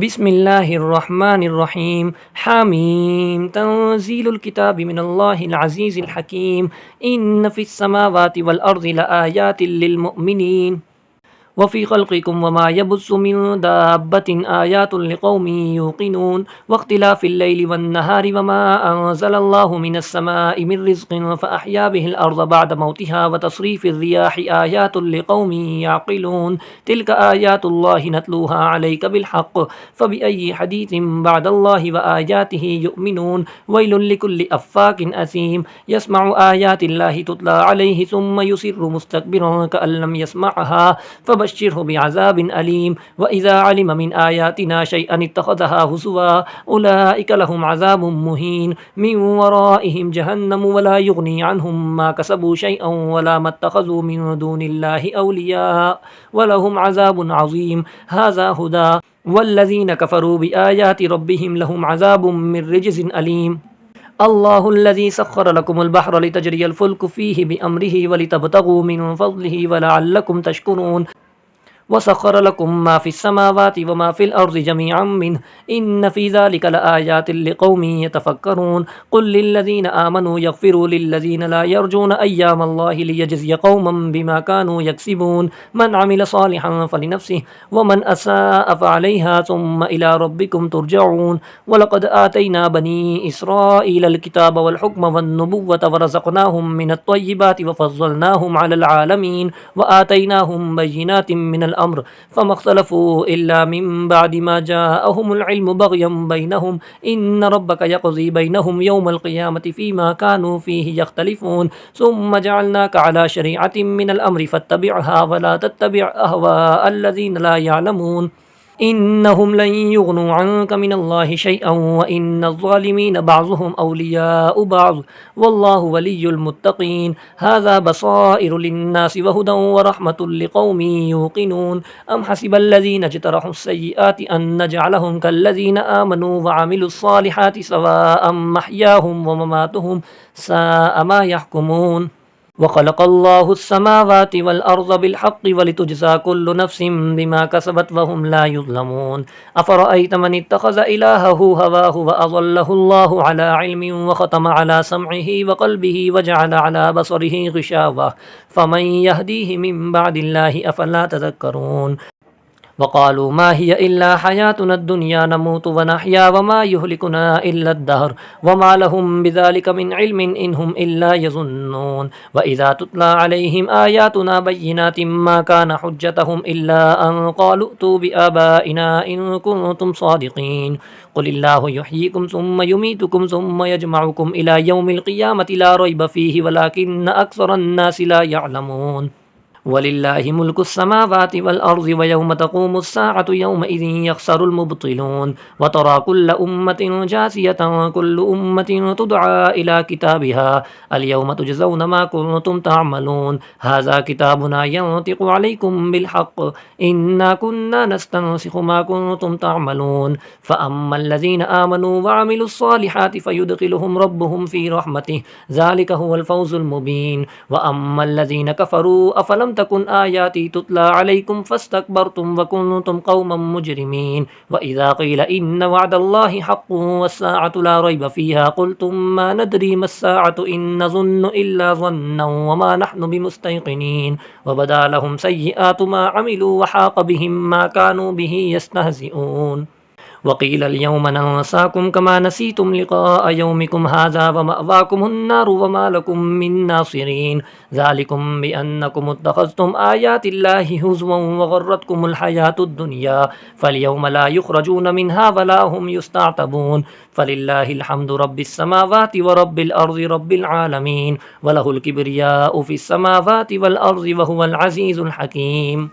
बिस्मिल्लाहिर्रहमानिर्रहीम। हामीम तंजीलुल किताबि मिनल्लाहिल अज़ीज़िल हकीम। इन्न फ़िस समावाति वल अर्ज़ि लआयातिल लिल मुमिनीन वफ़ी ख़ल्क़िकुम वमा यबुस्सु मिन दाब्बतिन आयातुल लिक़ौमिन युक़िनून वख्तिलाफ़िल लैलि वन्नहारि वमा अंज़लल्लाहु मिनस समाइ मिर रिज़्क़िन फ़अह्या बिहिल अर्ज़ बअद मौतिहा व तस्रीफ़िर रियाहि आयातुल लिक़ौमिन याक़िलून तिल्का आयातुल्लाहि नत्लूहा अलैका बिल हक़्क़ फ़बिअय्यि हदीसिन बअदल्लाहि व आयातिहि युमिनून वैलुल लिकुल्लि अफ़्फ़ाकिन असीम यस्मअु आयातिल्लाहि तुतला अलैहि सुम्मा युसिर्रु मुस्तकबिरन कअन लम यस्मअहा फ़बश्शिरहु बिअज़ाबिन अलीम व इज़ा अलिम मिन आयातिना शैअन इत्तख़ज़हा हुज़ुवा उलाइका लहुम अज़ाबुम मुहीन मिन वराइहिम जहन्नम वला युग़नी अन्हुम मा कसबू शैअन वला मत्तख़ज़ू मिन दूनिल्लाहि औलिया व लहुम अज़ाबुन अज़ीम हाज़ा हुदा वल्लज़ीन कफ़रू बिआयाति रब्बिहिम लहुम अज़ाबुम मिन रिज्ज़िन अलीम। अल्लाहुल्लज़ी सख़्ख़र लकुमुल बहरा लितजरियल फ़ुल्कु फ़ीहि बिअम्रिहि वलितबतगू मिन फ़ज़्लिहि वलअल्लकुम तशकुरून वसख़्ख़र लकुम मा फ़िस समावाति व मा फ़िल अर्ज़ि जमीअम मिन्हु इन्न फ़ी ज़ालिका लआयातिन लिक़ौमिन यतफ़क्करून क़ुल लिल्लज़ीना आमनू यग़फ़िरू लिल्लज़ीना ला यरजूना अय्यामल्लाहि लियजज़िय क़ौमन बिमा कानू यक्सिबून मन अमिल सालिहन फ़लिनफ़्सिहि व मन असाअ फ़अलैहा सुम्मा इला रब्बिकुम तुरजऊन वलक़द आतैना बनी इस्राईलल किताब वल हुक्म वन्नुबुव्वत वरज़क़नाहुम मिनत-तय्यिबाति वफ़ज़्ज़लनाहुम अलल आलमीन व आतैनाहुम बय्यिनातिन मिनल अम्र फ़मख्तलफ़ू इल्ला मिन बअदि मा जाअहुमुल इल्मु बग़यन बैनहुम इन्न रब्बक यक़ज़ी बैनहुम यौमल क़ियामति फ़ीमा कानू फ़ीहि यख्तलिफ़ून सुम्मा जअलनाका अला शरीअतिन मिनल अम्रि फ़त्तबिअहा वला तत्तबिअ अहवाअल्लज़ीना ला यअलमून इन्नहुम लन युग़्नू अन्का मिनल्लाहि शैअन व इन्नज़्ज़ालिमीन बअज़ुहुम औलियाउ बअज़ वल्लाहु वलियुल मुत्तक़ीन हाज़ा बसाइरु लिन्नासि व हुदन व रहमतुल लिक़ौमिन युक़िनून अम हसिबल्लज़ीना इज्तरहुस्सय्यिआति अन नजअलहुम कल्लज़ीना आमनू व अमिलुस्सालिहाति सवाअम महयाहुम व ममातुहुम साअ मा यहकुमून वख़लक़ल्लाहुस्समावाति वल अर्ज़ बिलहक़्क़ि वलितुजज़ा कुल्लु नफ़्सिन बिमा कसबत वहुम ला युज़्लमून अफ़रअय्त मन इत्तख़ज़ इलाहहु हवाहु व अज़ल्लहुल्लाहु अला इल्मिन व ख़तम अला समइहि व क़ल्बिहि व जअल अला बसरिहि ग़िशावह फ़मन यहदीहि मिन बअदिल्लाहि अफ़ला तज़क्करून वक़ालू मा हिय इल्ला हयातुना दुनिया नमूतु व नहया व मा युहलिकुना इल्ला अद्दहर व मा लहुम बिज़ालिका मिन इल्मिन इनहुम इल्ला यज़ुन्नून व इज़ा तुतला अलैहिम आयातुना बय्यिनातिन मा कान हुज्जतहुम इल्ला अन क़ालू अतू बिआबाइना इन कुन्तुम सादिक़ीन क़ुलिल्लाहु युहय्यिकुम सुम्मा युमीतुकुम सुम्मा यजमउकुम इला यौमिल क़ियामति ला रैब फ़ीहि वलाकिन्न अक्सरन नासि ला यअलमून वलिल्लाहि मुल्कुस समावाति वल अर्ज़ि व यौम तक़ूमुस साअतु यौमइज़िन यख़्सरुल मुब्तिलून व तरा कुल्ल उम्मतिन जासियतन कुल्लु उम्मतिन तुदआ इला किताबिहा अल यौम तुजज़ौना मा कुन्तुम तअमलून हाज़ा किताबुना यंतिक़ु अलैकुम बिल हक़्क़ इन्ना कुन्ना नस्तनसिख़ु मा कुन्तुम तअमलून फ़अम्मल्लज़ीना आमनू व अमिलुस्सालिहाति फ़युदख़िलुहुम रब्बुहुम फ़ी रहमतिहि ज़ालिका हुवल फ़ौज़ुल मुबीन व अम्मल्लज़ीना कफ़रू अफ़लम तकुन आयाती तुतला अलैकुम फस्तकबरतुम व कुन्तुम क़ौमन मुजरिमीन व इज़ा क़ील इन्न वअदल्लाहि हक़्क़ुन वस्साअतु ला रैब फ़ीहा क़ुल्तुम मा नदरी मस्साअतु इन नज़ुन्नु इल्ला ज़न्नन व मा नहनु बिमुस्तयक़िनीन व बदा लहुम सय्यिआतु मा अमिलू व हाक़ बिहिम मा कानू बिही यस्तहज़िऊन वक़ील अल-यौम नंसाकुम कमा नसीतुम लिक़ाअ यौमिकुम हाज़ा व मअवाकुमुन-नार व मा लकुम मिन नासिरीन ज़ालिकुम बिअन्नकुम इत्तख़ज़्तुम आयातिल्लाहि हुज़वन व ग़र्रतकुमुल हयातुद-दुनिया फ़ल-यौम ला युख़्रजून मिन्हा व ला हुम युस्ताअतबून फ़लिल्लाहिल हम्दु रब्बिस समावाति व रब्बिल अर्ज़ि रब्बिल आलमीन व लहुल किब्रियाउ फ़िस समावाति वल अर्ज़ि व हुवल अज़ीज़ुल हकीम।